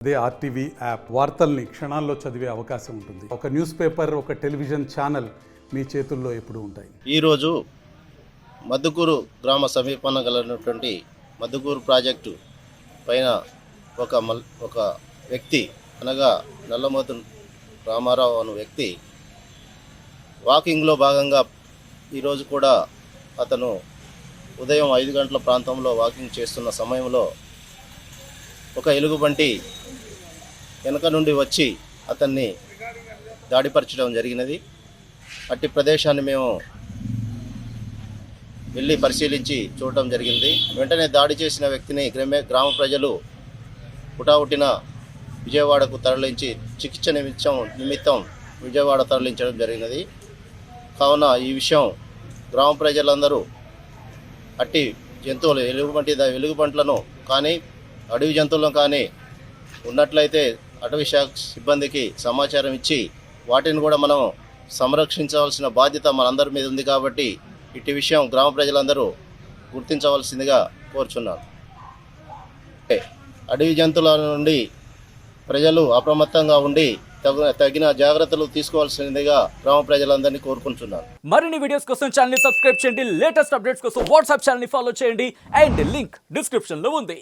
అదే RTV app వార్తల్ని క్షణాల్లో చదివే అవకాశం ఉంటుంది. ఒక న్యూస్ పేపర్, ఒక టెలివిజన్ ఛానల్ మీ చేతుల్లో ఎప్పుడూ ఉంటాయి. ఈరోజు మద్దుకూరు గ్రామ సమీపంలో గలటువంటి మద్దుకూరు ప్రాజెక్టు పైన ఒక వ్యక్తి అనగా నల్లమోతు రామారావు అనే వ్యక్తి వాకింగ్లో భాగంగా ఈరోజు కూడా అతను ఉదయం 5 గంటల ప్రాంతంలో వాకింగ్ చేస్తున్న సమయంలో ఒక ఎలుగుబంటి వెనక నుండి వచ్చి అతన్ని దాడిపరచడం జరిగినది. అట్టి ప్రదేశాన్ని మేము వెళ్ళి పరిశీలించి చూడటం జరిగింది. వెంటనే దాడి చేసిన వ్యక్తిని గ్రామ ప్రజలు హుటాహుటిన విజయవాడకు తరలించి చికిత్స నిమిత్తం విజయవాడ తరలించడం జరిగినది. కావున ఈ విషయం గ్రామ ప్రజలందరూ అట్టి జంతువులు ఎలుగుబంట్లను కానీ అడవి జంతువులను కానీ ఉన్నట్లయితే అటవీ శాఖ సిబ్బందికి సమాచారం ఇచ్చి వాటిని కూడా మనం సంరక్షించవలసిన బాధ్యత మనందరి మీద ఉంది. కాబట్టి ఇట్టి విషయం గ్రామ ప్రజలందరూ గుర్తించవలసిందిగా కోరుచున్నాను. అడవి జంతువుల నుండి ప్రజలు అప్రమత్తంగా ఉండి తగిన జాగ్రత్తలు తీసుకోవాల్సిందిగా గ్రామ ప్రజలందరినీ కోరుకుంటున్నాను. మరిన్ని వీడియోస్ కోసం ఛానల్ ని సబ్స్క్రైబ్ చేయండి. లేటెస్ట్ అప్డేట్స్ కోసం వాట్సాప్ ఛానల్ ని ఫాలో చేయండి. అండ్ లింక్ డిస్క్రిప్షన్ లో ఉంది.